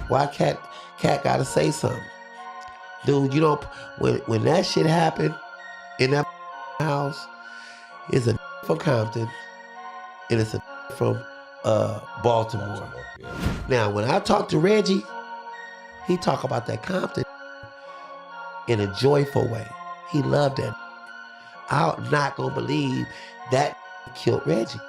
Why Katt gotta say something? Dude, you know, when that shit happened in that house, it's a from Compton and it's a from Baltimore. Now, when I talk to Reggie, he talk about that Compton in a joyful way. He loved that. I'm not gonna believe that killed Reggie.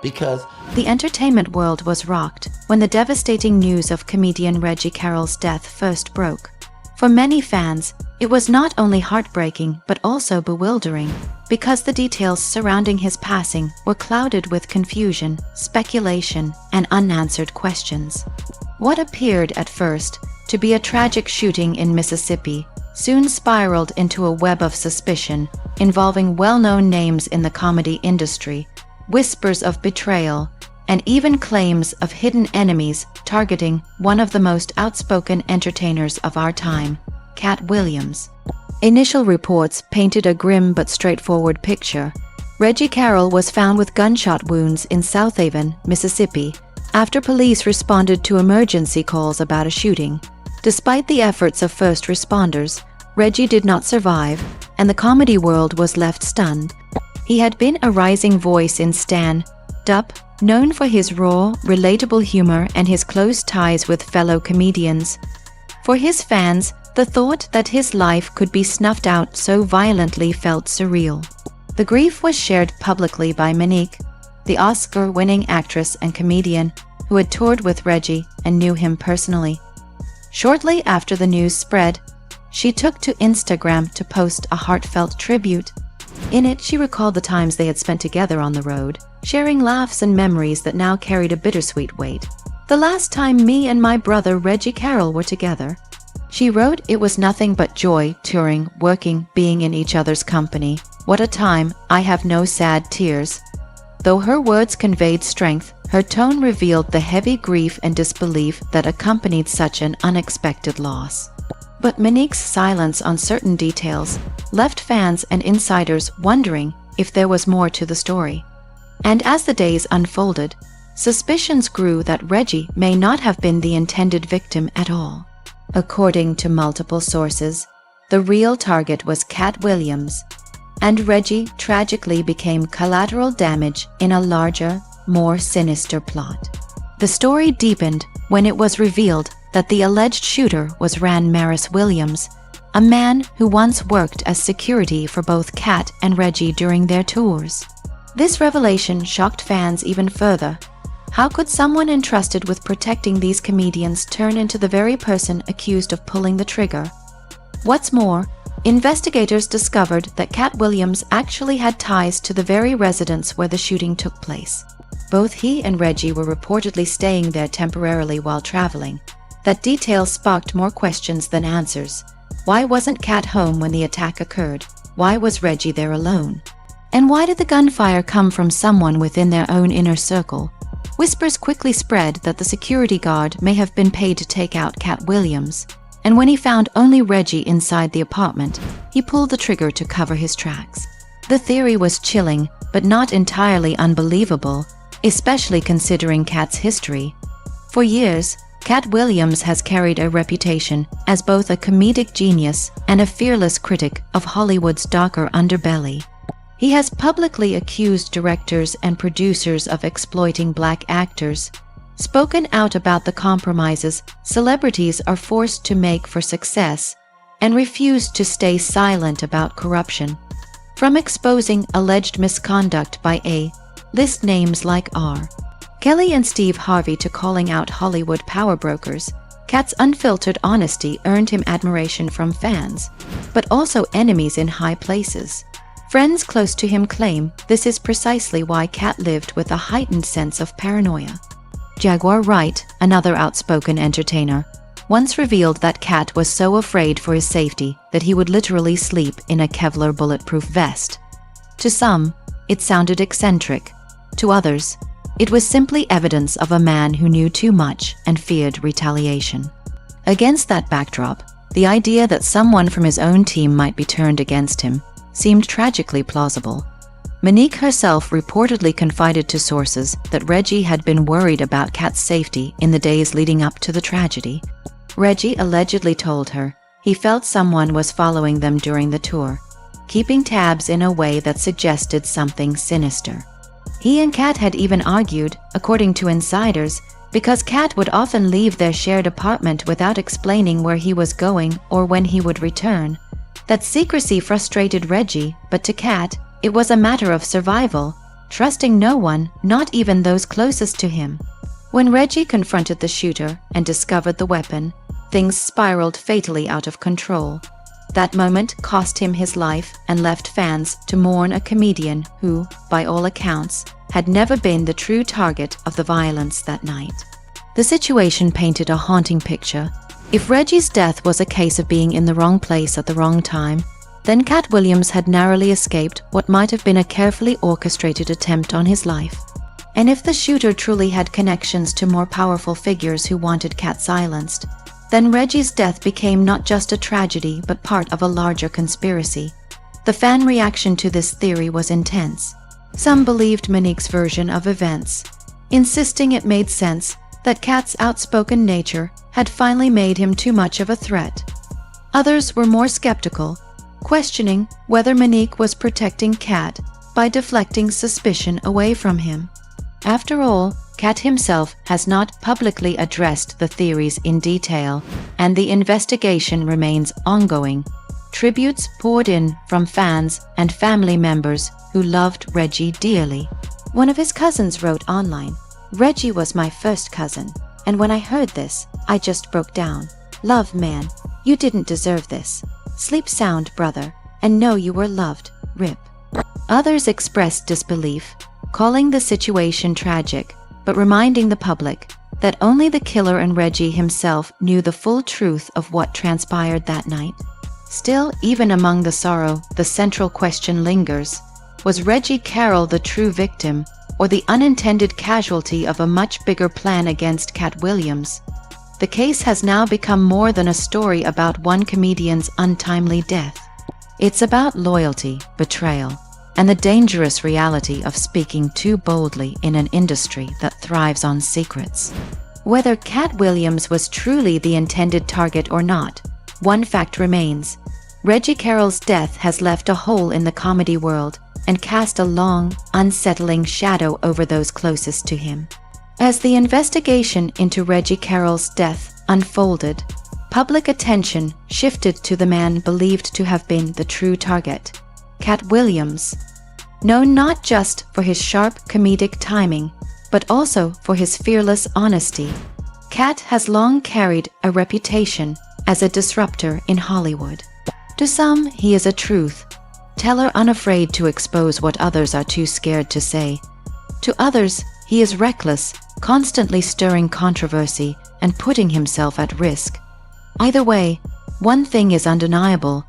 Because the entertainment world was rocked when the devastating news of comedian Reggie Carroll's death first broke. For many fans, it was not only heartbreaking but also bewildering, because the details surrounding his passing were clouded with confusion, speculation, and unanswered questions. What appeared at first to be a tragic shooting in Mississippi soon spiraled into a web of suspicion involving well-known names in the comedy industry, whispers of betrayal, and even claims of hidden enemies targeting one of the most outspoken entertainers of our time, Katt Williams. Initial reports painted a grim but straightforward picture. Reggie Carroll was found with gunshot wounds in South Haven, Mississippi, after police responded to emergency calls about a shooting. Despite the efforts of first responders, Reggie did not survive, and the comedy world was left stunned. He had been a rising voice in stand-up, known for his raw, relatable humor and his close ties with fellow comedians. For his fans, the thought that his life could be snuffed out so violently felt surreal. The grief was shared publicly by Nique, the Oscar-winning actress and comedian who had toured with Reggie and knew him personally. Shortly after the news spread, she took to Instagram to post a heartfelt tribute. In it, she recalled the times they had spent together on the road, sharing laughs and memories that now carried a bittersweet weight. "The last time me and my brother Reggie Carroll were together," she wrote, "it was nothing but joy, touring, working, being in each other's company. What a time, I have no sad tears." Though her words conveyed strength, her tone revealed the heavy grief and disbelief that accompanied such an unexpected loss. But Nique's silence on certain details left fans and insiders wondering if there was more to the story. And as the days unfolded, suspicions grew that Reggie may not have been the intended victim at all. According to multiple sources, the real target was Katt Williams, and Reggie tragically became collateral damage in a larger, more sinister plot. The story deepened when it was revealed that the alleged shooter was Maris Williams, a man who once worked as security for both Katt and Reggie during their tours. This revelation shocked fans even further. How could someone entrusted with protecting these comedians turn into the very person accused of pulling the trigger? What's more, investigators discovered that Katt Williams actually had ties to the very residence where the shooting took place. Both he and Reggie were reportedly staying there temporarily while traveling. That detail sparked more questions than answers. Why wasn't Katt home when the attack occurred? Why was Reggie there alone? And why did the gunfire come from someone within their own inner circle? Whispers quickly spread that the security guard may have been paid to take out Katt Williams, and when he found only Reggie inside the apartment, he pulled the trigger to cover his tracks. The theory was chilling, but not entirely unbelievable, especially considering Katt's history. For years, Katt Williams has carried a reputation as both a comedic genius and a fearless critic of Hollywood's darker underbelly. He has publicly accused directors and producers of exploiting black actors, spoken out about the compromises celebrities are forced to make for success, and refused to stay silent about corruption. From exposing alleged misconduct by A-list names like R. Kelly and Steve Harvey to calling out Hollywood power brokers, Katt's unfiltered honesty earned him admiration from fans, but also enemies in high places. Friends close to him claim this is precisely why Katt lived with a heightened sense of paranoia. Jaguar Wright, another outspoken entertainer, once revealed that Katt was so afraid for his safety that he would literally sleep in a Kevlar bulletproof vest. To some, it sounded eccentric. To others, it was simply evidence of a man who knew too much and feared retaliation. Against that backdrop, the idea that someone from his own team might be turned against him seemed tragically plausible. Nique herself reportedly confided to sources that Reggie had been worried about Katt's safety in the days leading up to the tragedy. Reggie allegedly told her he felt someone was following them during the tour, keeping tabs in a way that suggested something sinister. He and Katt had even argued, according to insiders, because Katt would often leave their shared apartment without explaining where he was going or when he would return. That secrecy frustrated Reggie, but to Katt, it was a matter of survival, trusting no one, not even those closest to him. When Reggie confronted the shooter and discovered the weapon, things spiraled fatally out of control. That moment cost him his life and left fans to mourn a comedian who, by all accounts, had never been the true target of the violence that night. The situation painted a haunting picture. If Reggie's death was a case of being in the wrong place at the wrong time, then Katt Williams had narrowly escaped what might have been a carefully orchestrated attempt on his life. And if the shooter truly had connections to more powerful figures who wanted Katt silenced, then Reggie's death became not just a tragedy but part of a larger conspiracy. The fan reaction to this theory was intense. Some believed Nique's version of events, insisting it made sense that Katt's outspoken nature had finally made him too much of a threat. Others were more skeptical, questioning whether Nique was protecting Katt by deflecting suspicion away from him. After all, Katt himself has not publicly addressed the theories in detail, and the investigation remains ongoing. Tributes poured in from fans and family members who loved Reggie dearly. One of his cousins wrote online, "Reggie was my first cousin, and when I heard this, I just broke down. Love, man, you didn't deserve this. Sleep sound, brother, and know you were loved. Rip." Others expressed disbelief, calling the situation tragic, but reminding the public that only the killer and Reggie himself knew the full truth of what transpired that night. Still, even among the sorrow, the central question lingers: was Reggie Carroll the true victim, or the unintended casualty of a much bigger plan against Katt Williams? The case has now become more than a story about one comedian's untimely death. It's about loyalty, betrayal, and the dangerous reality of speaking too boldly in an industry that thrives on secrets. Whether Katt Williams was truly the intended target or not, one fact remains: Reggie Carroll's death has left a hole in the comedy world and cast a long, unsettling shadow over those closest to him. As the investigation into Reggie Carroll's death unfolded, public attention shifted to the man believed to have been the true target, Katt Williams. Known not just for his sharp comedic timing, but also for his fearless honesty, Katt has long carried a reputation as a disruptor in Hollywood. To some, he is a truth teller unafraid to expose what others are too scared to say. To others, he is reckless, constantly stirring controversy and putting himself at risk. Either way, one thing is undeniable: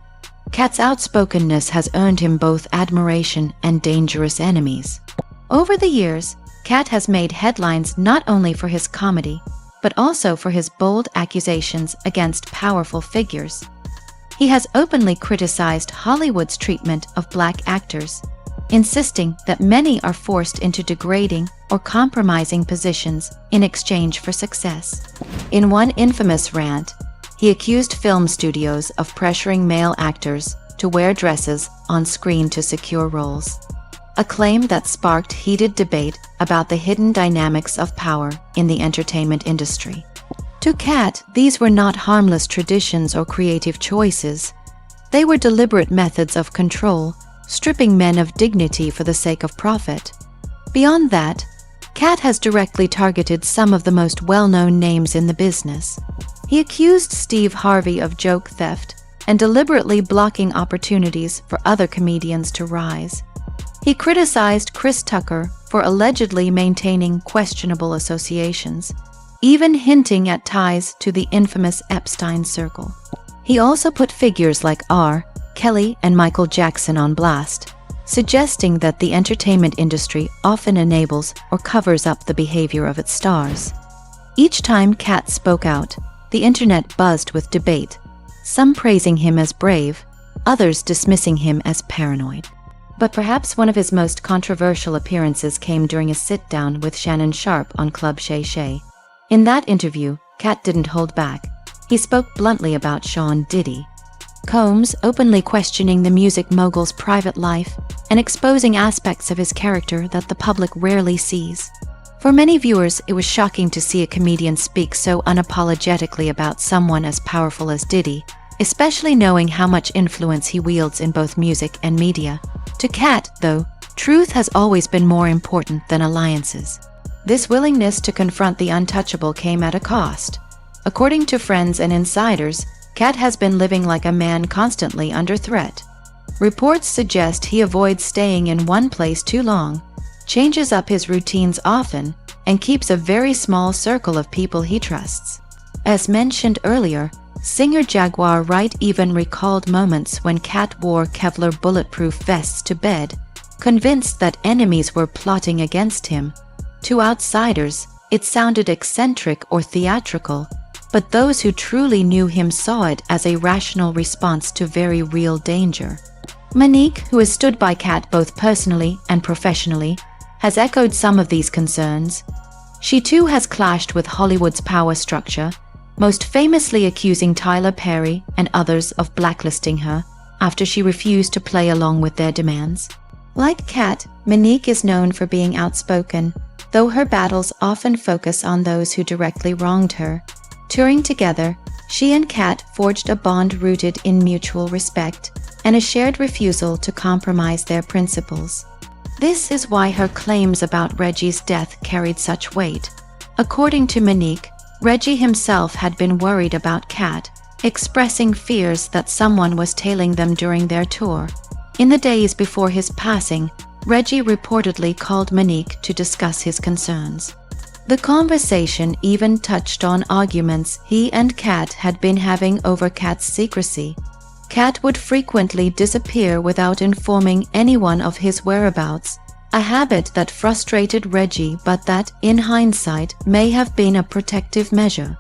Katt's outspokenness has earned him both admiration and dangerous enemies. Over the years, Katt has made headlines not only for his comedy, but also for his bold accusations against powerful figures. He has openly criticized Hollywood's treatment of black actors, insisting that many are forced into degrading or compromising positions in exchange for success. In one infamous rant, he accused film studios of pressuring male actors to wear dresses on screen to secure roles, a claim that sparked heated debate about the hidden dynamics of power in the entertainment industry. To Katt, these were not harmless traditions or creative choices. They were deliberate methods of control, stripping men of dignity for the sake of profit. Beyond that, Katt has directly targeted some of the most well-known names in the business. He accused Steve Harvey of joke theft and deliberately blocking opportunities for other comedians to rise. He criticized Chris Tucker for allegedly maintaining questionable associations, even hinting at ties to the infamous Epstein circle. He also put figures like R. Kelly and Michael Jackson on blast, suggesting that the entertainment industry often enables or covers up the behavior of its stars. Each time Katt spoke out, the internet buzzed with debate, some praising him as brave, others dismissing him as paranoid. But perhaps one of his most controversial appearances came during a sit-down with Shannon Sharpe on Club Shay Shay. In that interview, Katt didn't hold back. He spoke bluntly about Sean Diddy Combs, openly questioning the music mogul's private life and exposing aspects of his character that the public rarely sees. For many viewers, it was shocking to see a comedian speak so unapologetically about someone as powerful as Diddy, especially knowing how much influence he wields in both music and media. To Katt, though, truth has always been more important than alliances. This willingness to confront the untouchable came at a cost. According to friends and insiders, Katt has been living like a man constantly under threat. Reports suggest he avoids staying in one place too long, changes up his routines often, and keeps a very small circle of people he trusts. As mentioned earlier, singer Jaguar Wright even recalled moments when Katt wore Kevlar bulletproof vests to bed, convinced that enemies were plotting against him. To outsiders, it sounded eccentric or theatrical, but those who truly knew him saw it as a rational response to very real danger. Nique, who has stood by Katt both personally and professionally, has echoed some of these concerns. She too has clashed with Hollywood's power structure, most famously accusing Tyler Perry and others of blacklisting her after she refused to play along with their demands. Like Katt, Nique is known for being outspoken, though her battles often focus on those who directly wronged her. Touring together, she and Katt forged a bond rooted in mutual respect and a shared refusal to compromise their principles. This is why her claims about Reggie's death carried such weight. According to Nique, Reggie himself had been worried about Katt, expressing fears that someone was tailing them during their tour. In the days before his passing, Reggie reportedly called Nique to discuss his concerns. The conversation even touched on arguments he and Katt had been having over Katt's secrecy. Katt would frequently disappear without informing anyone of his whereabouts, a habit that frustrated Reggie but that, in hindsight, may have been a protective measure.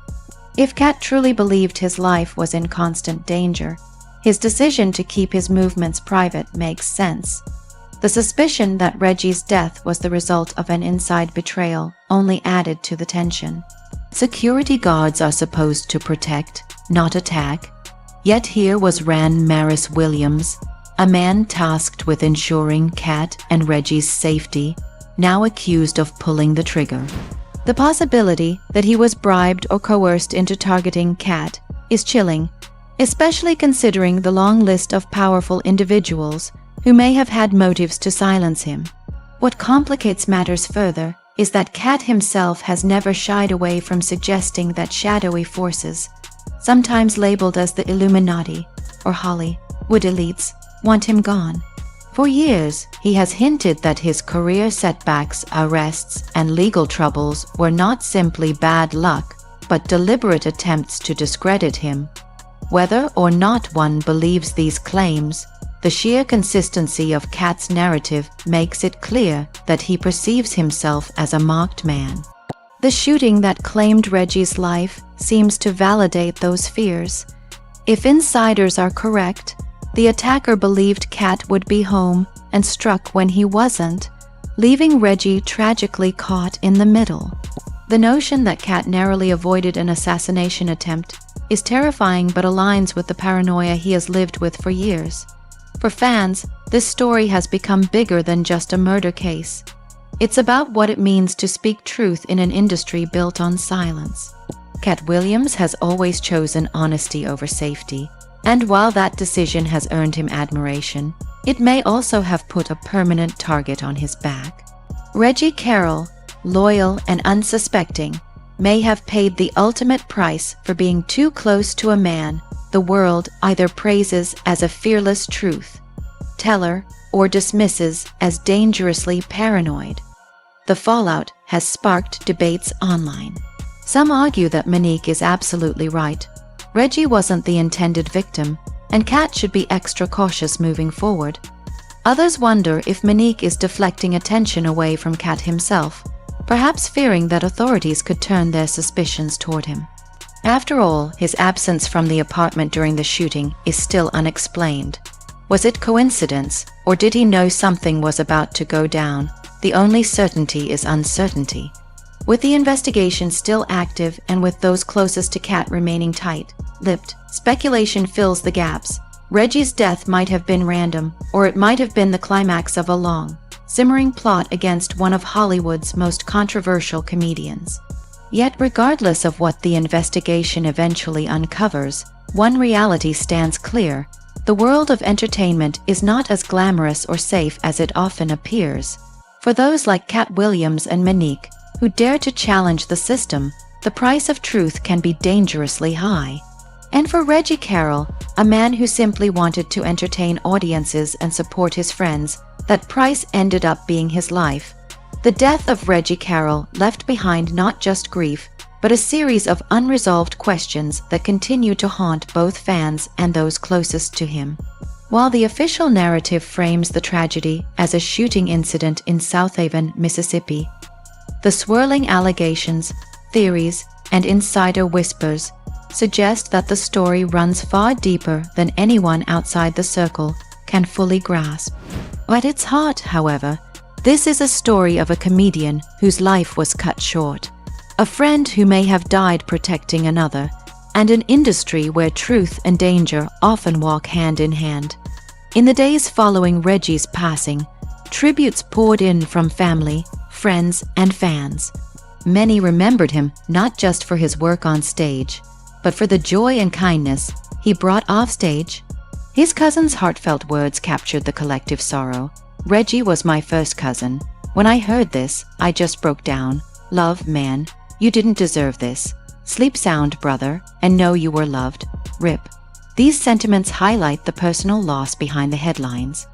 If Katt truly believed his life was in constant danger, his decision to keep his movements private makes sense. The suspicion that Reggie's death was the result of an inside betrayal only added to the tension. Security guards are supposed to protect, not attack. Yet here was Ran Maris Williams, a man tasked with ensuring Katt and Reggie's safety, now accused of pulling the trigger. The possibility that he was bribed or coerced into targeting Katt is chilling, especially considering the long list of powerful individuals who may have had motives to silence him. What complicates matters further is that Katt himself has never shied away from suggesting that shadowy forces, sometimes labeled as the Illuminati or Hollywood elites, want him gone. For years, he has hinted that his career setbacks, arrests, and legal troubles were not simply bad luck, but deliberate attempts to discredit him. Whether or not one believes these claims, the sheer consistency of Katt's narrative makes it clear that he perceives himself as a marked man. The shooting that claimed Reggie's life seems to validate those fears. If insiders are correct, the attacker believed Katt would be home and struck when he wasn't, leaving Reggie tragically caught in the middle. The notion that Katt narrowly avoided an assassination attempt is terrifying but aligns with the paranoia he has lived with for years. For fans, this story has become bigger than just a murder case. It's about what it means to speak truth in an industry built on silence. Katt Williams has always chosen honesty over safety, and while that decision has earned him admiration, it may also have put a permanent target on his back. Reggie Carroll, loyal and unsuspecting, may have paid the ultimate price for being too close to a man the world either praises as a fearless truth teller or dismisses as dangerously paranoid. The fallout has sparked debates online. Some argue that Nique is absolutely right. Reggie wasn't the intended victim, and Katt should be extra cautious moving forward. Others wonder if Nique is deflecting attention away from Katt himself, perhaps fearing that authorities could turn their suspicions toward him. After all, his absence from the apartment during the shooting is still unexplained. Was it coincidence, or did he know something was about to go down? The only certainty is uncertainty. With the investigation still active and with those closest to Katt remaining tight-lipped, speculation fills the gaps. Reggie's death might have been random, or it might have been the climax of a long, simmering plot against one of Hollywood's most controversial comedians. Yet regardless of what the investigation eventually uncovers, one reality stands clear: the world of entertainment is not as glamorous or safe as it often appears. For those like Katt Williams and Nique, who dare to challenge the system, the price of truth can be dangerously high. And for Reggie Carroll, a man who simply wanted to entertain audiences and support his friends, that price ended up being his life. The death of Reggie Carroll left behind not just grief, but a series of unresolved questions that continue to haunt both fans and those closest to him. While the official narrative frames the tragedy as a shooting incident in Southaven, Mississippi, the swirling allegations, theories, and insider whispers suggest that the story runs far deeper than anyone outside the circle can fully grasp. At its heart, however, this is a story of a comedian whose life was cut short, a friend who may have died protecting another, and an industry where truth and danger often walk hand in hand. In the days following Reggie's passing, tributes poured in from family, friends, and fans. Many remembered him not just for his work on stage, but for the joy and kindness he brought offstage. His cousin's heartfelt words captured the collective sorrow. "Reggie was my first cousin. When I heard this, I just broke down. Love, man, you didn't deserve this. Sleep sound, brother, and know you were loved. Rip." These sentiments highlight the personal loss behind the headlines.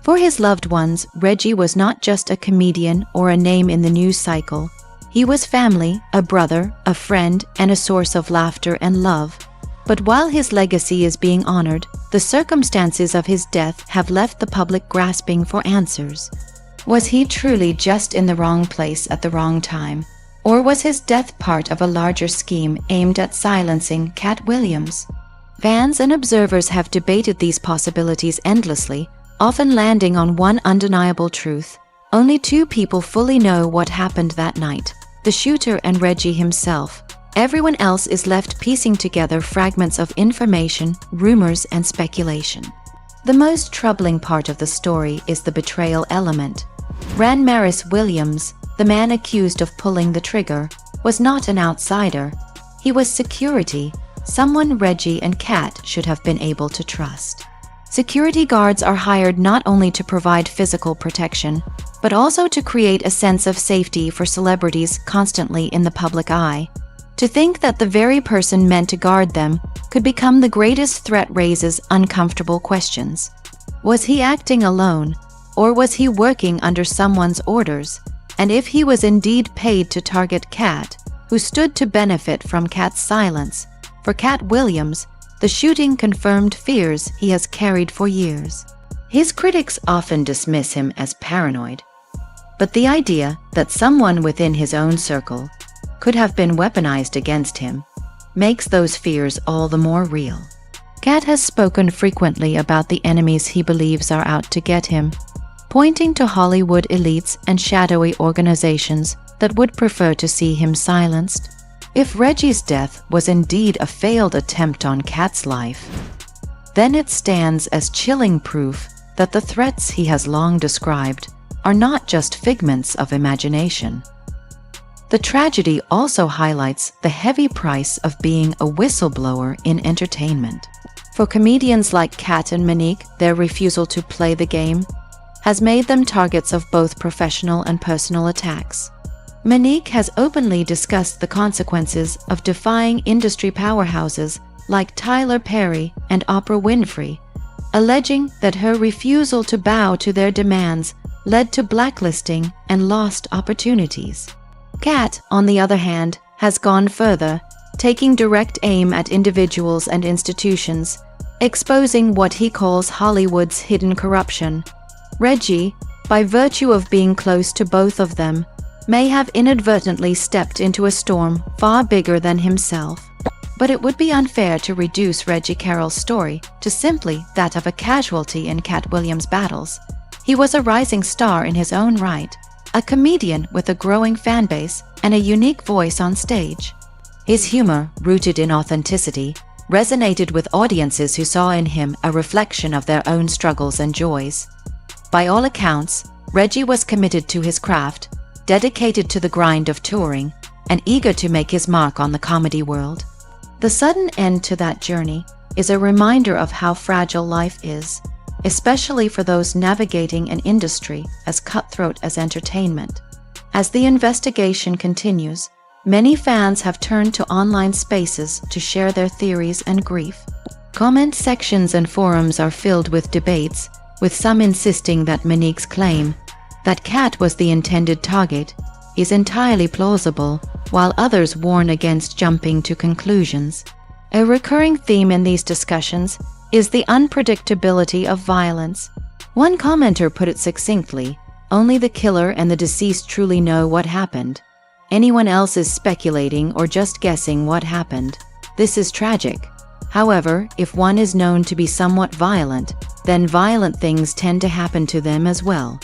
For his loved ones, Reggie was not just a comedian or a name in the news cycle. He was family, a brother, a friend, and a source of laughter and love. But while his legacy is being honored, the circumstances of his death have left the public grasping for answers. Was he truly just in the wrong place at the wrong time? Or was his death part of a larger scheme aimed at silencing Katt Williams? Fans and observers have debated these possibilities endlessly, often landing on one undeniable truth. Only two people fully know what happened that night: the shooter and Reggie himself. Everyone else is left piecing together fragments of information, rumors, and speculation. The most troubling part of the story is the betrayal element. Maurice Williams, the man accused of pulling the trigger, was not an outsider. He was security, someone Reggie and Katt should have been able to trust. Security guards are hired not only to provide physical protection, but also to create a sense of safety for celebrities constantly in the public eye. To think that the very person meant to guard them could become the greatest threat raises uncomfortable questions. Was he acting alone, or was he working under someone's orders? And if he was indeed paid to target Katt, who stood to benefit from Katt's silence, for Katt Williams, the shooting confirmed fears he has carried for years. His critics often dismiss him as paranoid, but the idea that someone within his own circle could have been weaponized against him makes those fears all the more real. Katt has spoken frequently about the enemies he believes are out to get him, pointing to Hollywood elites and shadowy organizations that would prefer to see him silenced. If Reggie's death was indeed a failed attempt on Katt's life, then it stands as chilling proof that the threats he has long described are not just figments of imagination. The tragedy also highlights the heavy price of being a whistleblower in entertainment. For comedians like Katt and Nique, their refusal to play the game has made them targets of both professional and personal attacks. Nique has openly discussed the consequences of defying industry powerhouses like Tyler Perry and Oprah Winfrey, alleging that her refusal to bow to their demands led to blacklisting and lost opportunities. Katt, on the other hand, has gone further, taking direct aim at individuals and institutions, exposing what he calls Hollywood's hidden corruption. Reggie, by virtue of being close to both of them, may have inadvertently stepped into a storm far bigger than himself. But it would be unfair to reduce Reggie Carroll's story to simply that of a casualty in Katt Williams' battles. He was a rising star in his own right, a comedian with a growing fan base and a unique voice on stage. His humor, rooted in authenticity, resonated with audiences who saw in him a reflection of their own struggles and joys. By all accounts, Reggie was committed to his craft, dedicated to the grind of touring, and eager to make his mark on the comedy world. The sudden end to that journey is a reminder of how fragile life is, especially for those navigating an industry as cutthroat as entertainment. As the investigation continues, many fans have turned to online spaces to share their theories and grief. Comment sections and forums are filled with debates, with some insisting that Nique's claim that Katt was the intended target is entirely plausible, while others warn against jumping to conclusions. A recurring theme in these discussions is the unpredictability of violence. One commenter put it succinctly, "Only the killer and the deceased truly know what happened. Anyone else is speculating or just guessing what happened. This is tragic. However, if one is known to be somewhat violent, then violent things tend to happen to them as well."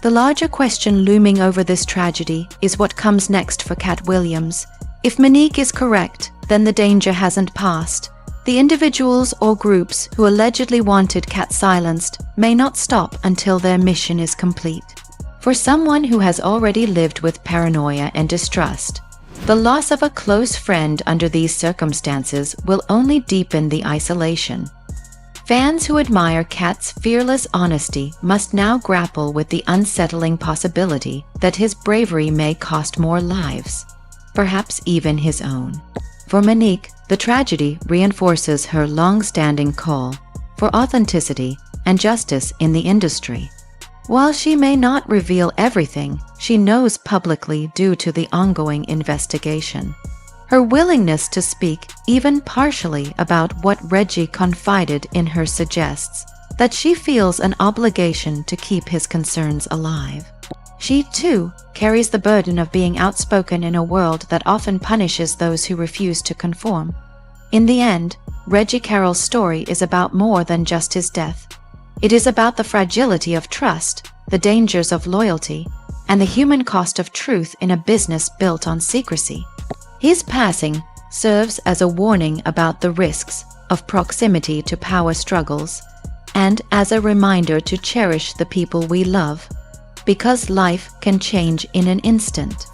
The larger question looming over this tragedy is what comes next for Katt Williams. If Nique is correct, then the danger hasn't passed. The individuals or groups who allegedly wanted Katt silenced may not stop until their mission is complete. For someone who has already lived with paranoia and distrust, the loss of a close friend under these circumstances will only deepen the isolation. Fans who admire Katt's fearless honesty must now grapple with the unsettling possibility that his bravery may cost more lives, perhaps even his own. For Nique, the tragedy reinforces her long-standing call for authenticity and justice in the industry. While she may not reveal everything she knows publicly due to the ongoing investigation, her willingness to speak even partially about what Reggie confided in her suggests that she feels an obligation to keep his concerns alive. She, too, carries the burden of being outspoken in a world that often punishes those who refuse to conform. In the end, Reggie Carroll's story is about more than just his death. It is about the fragility of trust, the dangers of loyalty, and the human cost of truth in a business built on secrecy. His passing serves as a warning about the risks of proximity to power struggles, and as a reminder to cherish the people we love, because life can change in an instant.